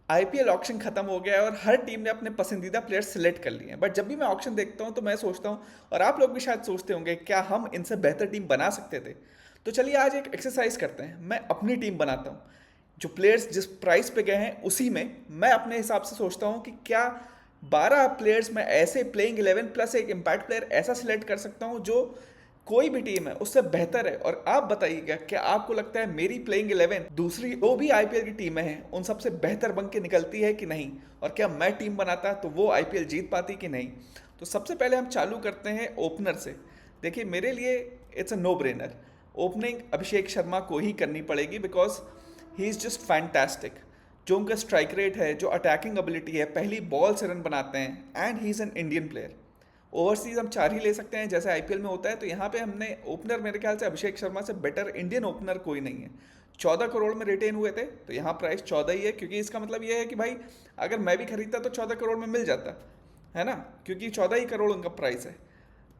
IPL auction खत्म हो गया है और हर टीम ने अपने पसंदीदा प्लेयर सिलेक्ट कर लिए हैं, बट जब भी मैं ऑक्शन देखता हूँ तो मैं सोचता हूँ, और आप लोग भी शायद सोचते होंगे, क्या हम इनसे बेहतर टीम बना सकते थे? तो चलिए आज एक एक्सरसाइज करते हैं। मैं अपनी टीम बनाता हूँ, जो प्लेयर्स जिस प्राइस पे गए हैं उसी में मैं अपने हिसाब से सोचता हूँ कि क्या 12 प्लेयर्स में ऐसे प्लेइंग 11 प्लस एक इम्पैक्ट प्लेयर ऐसा सिलेक्ट कर सकता हूँ जो कोई भी टीम है उससे बेहतर है। और आप बताइएगा, क्या आपको लगता है मेरी प्लेइंग 11 दूसरी जो भी आईपीएल की टीमें हैं उन सबसे बेहतर बन के निकलती है कि नहीं? और क्या मैं टीम बनाता तो वो आईपीएल जीत पाती कि नहीं? तो सबसे पहले हम चालू करते हैं ओपनर से। देखिए, मेरे लिए it's a no brainer. Opening Abhishek Sharma को ही करनी पड़ेगी, because he is just fantastic. जो उनका स्ट्राइक रेट है, जो अटैकिंग एबिलिटी है, पहली बॉल से रन बनाते हैं, and he is an Indian player. Overseas हम 4 ही ले सकते हैं जैसे आईपीएल में होता है, तो यहाँ पे हमने ओपनर, मेरे ख्याल से अभिषेक शर्मा से बेटर इंडियन ओपनर कोई नहीं है। 14 करोड़ में रिटेन हुए थे, तो यहाँ प्राइस 14 ही है, क्योंकि इसका मतलब ये है कि भाई अगर मैं भी खरीदता तो 14 करोड़ में मिल जाता है ना, क्योंकि 14 ही करोड़ उनका प्राइस है।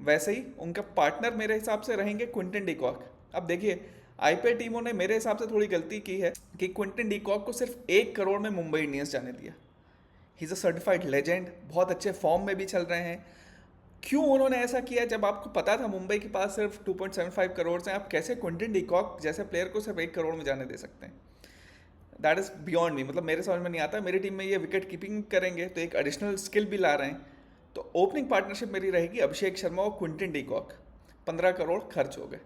वैसे ही उनका पार्टनर मेरे हिसाब से रहेंगे क्विंटन डिकॉक। अब देखिए, आईपीएल टीमों ने मेरे हिसाब से थोड़ी गलती की है कि क्विंटन डिकॉक को सिर्फ 1 करोड़ में मुंबई इंडियंस जाने दिया। ही इज़ अ सर्टिफाइड लेजेंड, बहुत अच्छे फॉर्म में भी चल रहे हैं। क्यों उन्होंने ऐसा किया? जब आपको पता था मुंबई के पास सिर्फ 2.75 करोड़ हैं, आप कैसे क्विंटन डिकॉक जैसे प्लेयर को सिर्फ 1 करोड़ में जाने दे सकते हैं? दैट इज़ बियॉन्ड मी, मतलब मेरे समझ में नहीं आता। मेरी टीम में ये विकेट कीपिंग करेंगे तो एक एडिशनल स्किल भी ला रहे हैं। तो ओपनिंग पार्टनरशिप मेरी रहेगी अभिषेक शर्मा और क्विंटन डिकॉक। 15 करोड़ खर्च हो गए।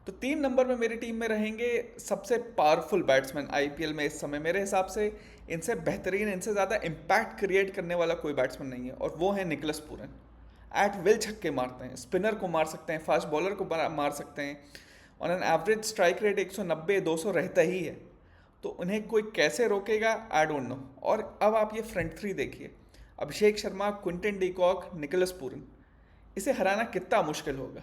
तो 3 नंबर में मेरी टीम में रहेंगे सबसे पावरफुल बैट्समैन आईपीएल में इस समय मेरे हिसाब से। इनसे बेहतरीन, इनसे ज़्यादा इम्पैक्ट क्रिएट करने वाला कोई बैट्समैन नहीं है, और वो है निकोलस पूरन। एट विल छक्के मारते हैं, स्पिनर को मार सकते हैं, फास्ट बॉलर को मार सकते हैं। On an average strike rate 190-200 रहता ही है। तो उन्हें कोई कैसे रोकेगा, आई डोंट नो। और अब आप ये फ्रंट थ्री देखिए, Abhishek Sharma, Quinton de Kock, Nicholas Pooran. इसे हराना कितना मुश्किल होगा।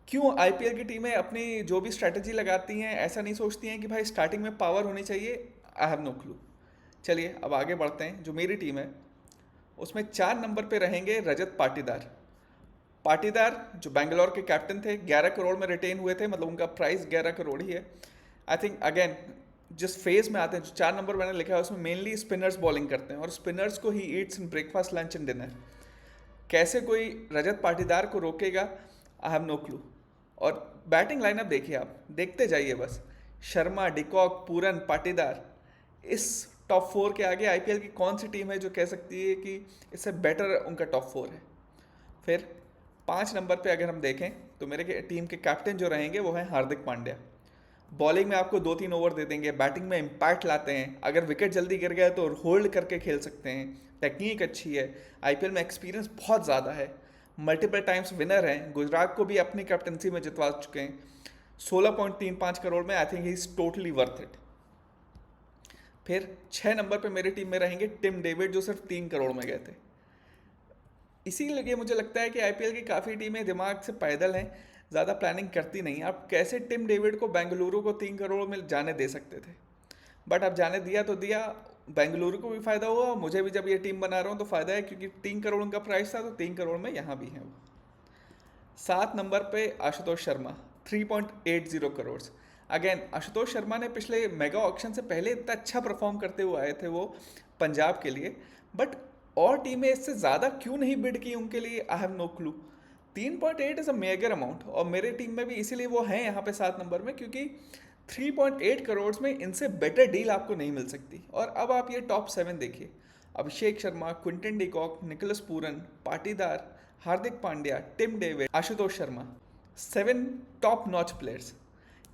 क्यों आईपीएल की टीमें अपनी जो भी स्ट्रैटेजी लगाती हैं ऐसा नहीं सोचती हैं कि भाई स्टार्टिंग में पावर होनी चाहिए? I have no clue. चलिए अब आगे बढ़ते हैं। जो मेरी टीम है उसमें 4 नंबर पे रहेंगे रजत पाटीदार। पाटीदार जो बैंगलोर के कैप्टन थे, 11 करोड़ में रिटेन हुए थे, मतलब उनका प्राइस 11 करोड़ ही है। आई थिंक अगेन जिस फेज में आते हैं, जो 4 नंबर मैंने लिखा है उसमें मेनली स्पिनर्स बॉलिंग करते हैं, और स्पिनर्स को he eats in breakfast, lunch and dinner. कैसे कोई रजत पाटीदार को रोकेगा? I have no clue. और बैटिंग लाइनअप देखिए, आप देखते जाइए बस। Sharma, de Kock, Pooran, Patidar. इस टॉप 4 के आगे आईपीएल की कौन सी टीम है जो कह सकती है कि इससे बेटर उनका टॉप 4 है? फिर 5 नंबर पे अगर हम देखें तो मेरे टीम के कैप्टन जो रहेंगे वो हैं हार्दिक पांड्या। बॉलिंग में आपको 2-3 ओवर दे देंगे, बैटिंग में इम्पैक्ट लाते हैं, अगर विकेट जल्दी गिर गया तो होल्ड करके खेल सकते हैं, टेक्निक अच्छी है, आईपीएल में एक्सपीरियंस बहुत ज़्यादा है, मल्टीपल टाइम्स विनर हैं, गुजरात को भी अपनी कैप्टनसी में जितवा चुके हैं। 16.35 करोड़ में I think he is totally worth it. फिर 6 नंबर पे मेरी टीम में रहेंगे टिम डेविड, जो सिर्फ 3 करोड़ में गए थे। इसीलिए मुझे लगता है कि आईपीएल की काफ़ी टीमें दिमाग से पैदल हैं, ज़्यादा प्लानिंग करती नहीं। आप कैसे टिम डेविड को बेंगलुरु को 3 करोड़ में जाने दे सकते थे? बट अब जाने दिया तो दिया। बेंगलुरु को भी फ़ायदा हुआ, और मुझे भी जब ये टीम बना रहा हूँ तो फ़ायदा है, क्योंकि 3 करोड़ उनका प्राइस था तो 3 करोड़ में यहाँ भी है वो। 7 नंबर पे आशुतोष शर्मा, 3.80 करोड़। अगेन आशुतोष शर्मा ने पिछले मेगा ऑक्शन से पहले इतना अच्छा परफॉर्म करते हुए आए थे वो पंजाब के लिए, बट और टीमें इससे ज़्यादा क्यों नहीं बिड की उनके लिए? I have no clue. 3.8 is a major amount, और मेरे टीम में भी इसीलिए वो हैं यहाँ पे 7 नंबर में, क्योंकि 3.8 करोड़ में इनसे बेटर डील आपको नहीं मिल सकती। और अब आप ये टॉप 7 देखिए, Abhishek Sharma, Quinton de Kock, Nicholas Pooran, Patidar, Hardik Pandya, Tim David, Ashutosh Sharma. 7 top notch players.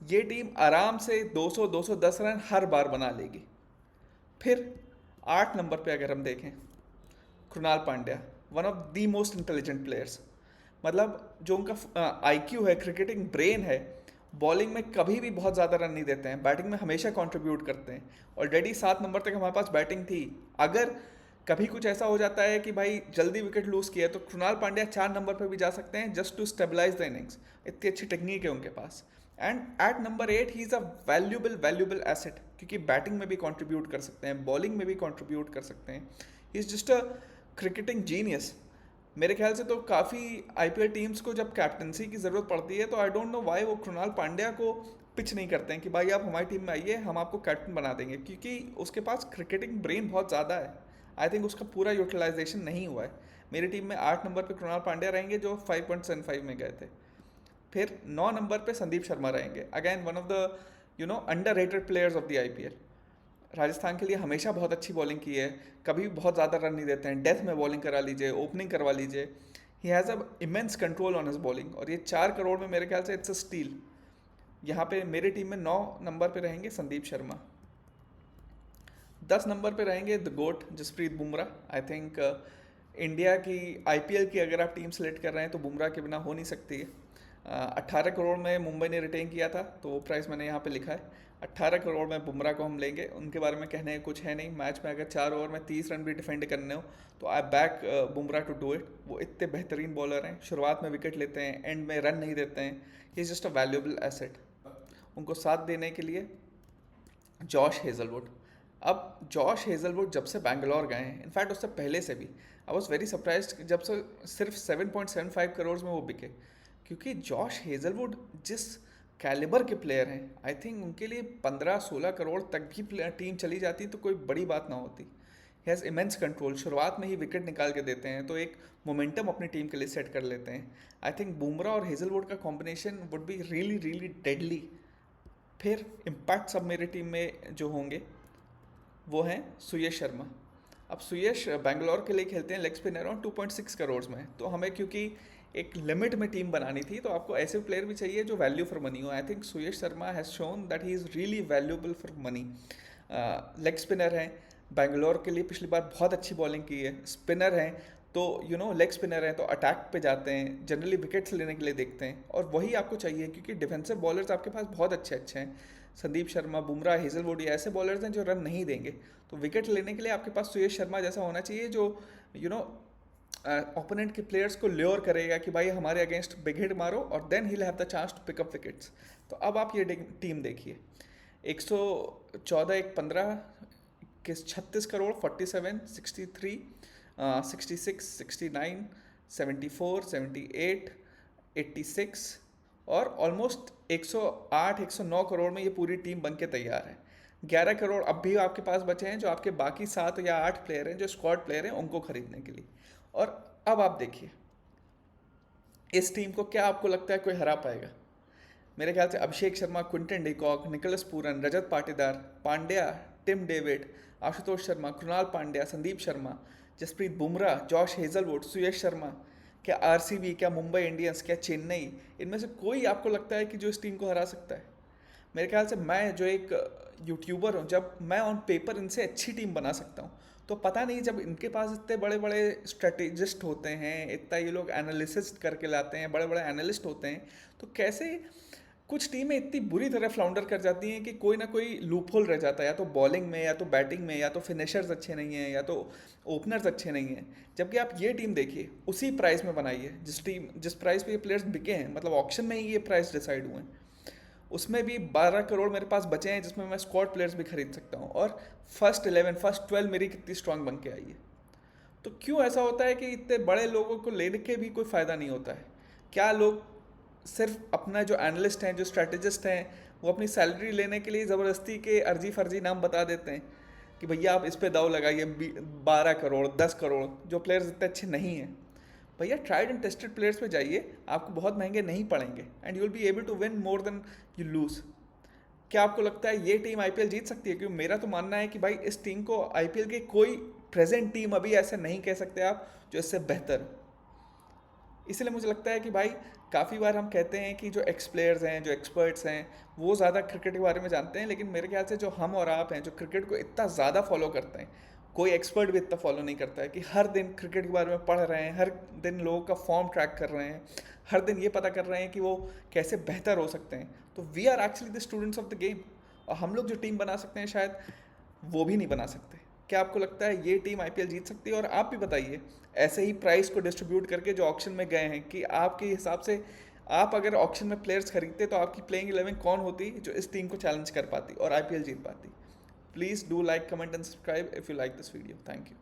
ये टीम आराम से 200-210 रन हर बार बना लेगी। फिर 8 नंबर पे अगर हम देखें, Krunal Pandya, one of the most intelligent players. मतलब जो उनका आईक्यू है, क्रिकेटिंग ब्रेन है, बॉलिंग में कभी भी बहुत ज़्यादा रन नहीं देते हैं, बैटिंग में हमेशा कंट्रीब्यूट करते हैं। ऑलरेडी 7 नंबर तक हमारे पास बैटिंग थी। अगर कभी कुछ ऐसा हो जाता है कि भाई जल्दी विकेट लूज़ किया, तो कृणाल पांड्या 4 नंबर पर भी जा सकते हैं, just to stabilise the innings. इतनी अच्छी टेक्निक है उनके पास। And at number 8 he is a valuable asset, क्योंकि बैटिंग में भी कंट्रीब्यूट कर सकते हैं, बॉलिंग में भी कंट्रीब्यूट कर सकते हैं। ही is just a cricketing genius. मेरे ख्याल से तो काफ़ी आईपीएल टीम्स को जब कैप्टनसी की ज़रूरत पड़ती है तो आई डोंट नो वाई वो कृणाल पांड्या को पिच नहीं करते हैं कि भाई आप हमारी टीम में आइए, हम आपको कैप्टन बना देंगे, क्योंकि उसके पास क्रिकेटिंग ब्रेन बहुत ज़्यादा है। आई थिंक उसका पूरा यूटिलाइजेशन नहीं हुआ है। मेरी टीम में 8 नंबर पे कृणाल पांड्या रहेंगे जो 5.75 में गए थे। फिर 9 नंबर पे संदीप शर्मा रहेंगे, again one of the under rated players of the IPL. Rajasthan के लिए हमेशा बहुत अच्छी बॉलिंग की है, कभी भी बहुत ज़्यादा रन नहीं देते हैं, डेथ में बॉलिंग करा लीजिए, ओपनिंग करवा लीजिए, he has a immense control on his bowling, और ये 4 करोड़ में मेरे ख्याल से इट्स अ स्टील। यहाँ पे मेरी टीम में 9 नंबर पे रहेंगे संदीप शर्मा। 10 नंबर पे रहेंगे the GOAT Jasprit Bumrah. I think India की आईपीएल की अगर आप टीम सेलेक्ट कर रहे हैं तो बुमराह के बिना हो नहीं सकती है। 18 करोड़ में मुंबई ने रिटेन किया था, तो वो प्राइस मैंने यहाँ पे लिखा है। 18 करोड़ में बुमराह को हम लेंगे। उनके बारे में कहने कुछ है नहीं, मैच में अगर 4 ओवर में 30 रन भी डिफेंड करने हो तो I back Bumrah to do it. वो इतने बेहतरीन बॉलर हैं, शुरुआत में विकेट लेते हैं, एंड में रन नहीं देते हैं। ही is just a valuable asset. उनको साथ देने के लिए जॉश हेजलवुड। अब जॉश हेजलवुड जब से बैंगलोर गए हैं, इनफैक्ट उससे पहले से भी, आई वॉज वेरी सरप्राइज जब से सिर्फ 7.75 करोड़ में वो बिके, क्योंकि जॉश हेजलवुड जिस कैलिबर के प्लेयर हैं, आई थिंक उनके लिए 15-16 करोड़ तक भी टीम चली जाती तो कोई बड़ी बात ना होती। ही हैज़ इमेंस कंट्रोल, शुरुआत में ही विकेट निकाल के देते हैं, तो एक मोमेंटम अपनी टीम के लिए सेट कर लेते हैं। आई थिंक बुमराह और हेजलवुड का combination would be really really deadly. फिर इम्पैक्ट सब मेरी टीम में जो होंगे वो हैं सुयश शर्मा। अब सुयश बैंगलोर के लिए खेलते हैं लेग स्पिनर और 2.6 करोड़ में, तो हमें क्योंकि एक लिमिट में टीम बनानी थी तो आपको ऐसे प्लेयर भी चाहिए जो वैल्यू फॉर मनी हो। I think Suyash Sharma has shown that he is really valuable for money. Leg spinner हैं, बैंगलोर के लिए पिछली बार बहुत अच्छी बॉलिंग की है। स्पिनर हैं तो लेग स्पिनर हैं तो अटैक पे जाते हैं, जनरली विकेट्स लेने के लिए देखते हैं, और वही आपको चाहिए क्योंकि डिफेंसिव बॉलर्स आपके पास बहुत अच्छे अच्छे हैं। संदीप शर्मा, बुमराह, हेजलवुड, ये ऐसे बॉलर्स हैं जो रन नहीं देंगे, तो विकेट लेने के लिए आपके पास सुयश शर्मा जैसा होना चाहिए जो ओपोनेंट के प्लेयर्स को ल्योर करेगा कि भाई हमारे अगेंस्ट बिग हिट मारो, और then he will have the chance to pick up wickets. तो अब आप ये टीम देखिए, 114, 115, 36 करोड़, 47, 63, 66, 69, 74, 78, 86 और ऑलमोस्ट 108, 109 करोड़ में ये पूरी टीम बन के तैयार है। 11 करोड़ अब भी आपके पास बचे हैं जो आपके बाकी 7 या 8 प्लेयर हैं जो स्क्वाड प्लेयर हैं उनको खरीदने के लिए। और अब आप देखिए इस टीम को, क्या आपको लगता है कोई हरा पाएगा? मेरे ख्याल से Abhishek Sharma, Quinton de Kock, Nicholas Pooran, Rajat Patidar, Pandya, Tim David, Ashutosh Sharma, Krunal Pandya, Sandeep Sharma, Jasprit Bumrah, Josh Hazlewood, Suyash Sharma, क्या आरसीबी, क्या मुंबई इंडियंस, क्या चेन्नई, इनमें से कोई आपको लगता है कि जो इस टीम को हरा सकता है? मेरे ख्याल से मैं जो एक यूट्यूबर हूँ, जब मैं ऑन पेपर इनसे अच्छी टीम बना सकता हूँ, तो पता नहीं जब इनके पास इतने बड़े बड़े स्ट्रेटेजिस्ट होते हैं, इतना ये लोग एनालिसिस करके लाते हैं, बड़े बड़े एनालिस्ट होते हैं, तो कैसे कुछ टीमें इतनी बुरी तरह फ्लाउंडर कर जाती हैं कि कोई ना कोई लूपहोल रह जाता है, या तो बॉलिंग में, या तो बैटिंग में, या तो फिनिशर्स अच्छे नहीं हैं, या तो ओपनर्स अच्छे नहीं हैं। जबकि आप ये टीम देखिए, उसी प्राइस में बनाइए जिस प्राइस पे ये प्लेयर्स बिके हैं, मतलब ऑक्शन में ही ये प्राइस डिसाइड हुए हैं, उसमें भी 12 करोड़ मेरे पास बचे हैं जिसमें मैं स्क्वाड प्लेयर्स भी खरीद सकता हूँ, और फर्स्ट 11, फर्स्ट 12 मेरी कितनी स्ट्रांग बन के आई है। तो क्यों ऐसा होता है कि इतने बड़े लोगों को लेने के भी कोई फ़ायदा नहीं होता है? क्या लोग सिर्फ अपना जो एनालिस्ट हैं, जो स्ट्रैटेजिस्ट हैं, वो अपनी सैलरी लेने के लिए ज़बरदस्ती के अर्जी फर्जी नाम बता देते हैं कि भैया आप इस पे दाव लगाइए 12 करोड़, 10 करोड़, जो प्लेयर्स इतने अच्छे नहीं हैं? भैया ट्राइड एंड टेस्टेड प्लेयर्स पे जाइए, आपको बहुत महंगे नहीं पड़ेंगे, and you will be able to win more than you lose. क्या आपको लगता है ये टीम आईपीएल जीत सकती है? क्योंकि मेरा तो मानना है कि भाई इस टीम को आईपीएल के कोई प्रेजेंट टीम अभी ऐसे नहीं कह सकते आप जो इससे बेहतर। इसलिए मुझे लगता है कि भाई काफ़ी बार हम कहते हैं कि जो एक्स प्लेयर्स हैं, जो एक्सपर्ट्स हैं, वो ज़्यादा क्रिकेट के बारे में जानते हैं, लेकिन मेरे ख्याल से जो हम और आप हैं जो क्रिकेट को इतना ज़्यादा फॉलो करते हैं, कोई एक्सपर्ट भी इतना फॉलो नहीं करता है कि हर दिन क्रिकेट के बारे में पढ़ रहे हैं, हर दिन लोगों का फॉर्म ट्रैक कर रहे हैं, हर दिन ये पता कर रहे हैं कि वो कैसे बेहतर हो सकते हैं। तो we are actually the students of the game, और हम लोग जो टीम बना सकते हैं शायद वो भी नहीं बना सकते। क्या आपको लगता है ये टीम आईपीएल जीत सकती है? और आप भी बताइए, ऐसे ही प्राइस को डिस्ट्रीब्यूट करके जो ऑक्शन में गए हैं, कि आपके हिसाब से आप अगर ऑक्शन में प्लेयर्स खरीदते तो आपकी प्लेइंग 11 कौन होती जो इस टीम को चैलेंज कर पाती और आईपीएल जीत पाती? Please do like, comment and subscribe if you like this video. Thank you.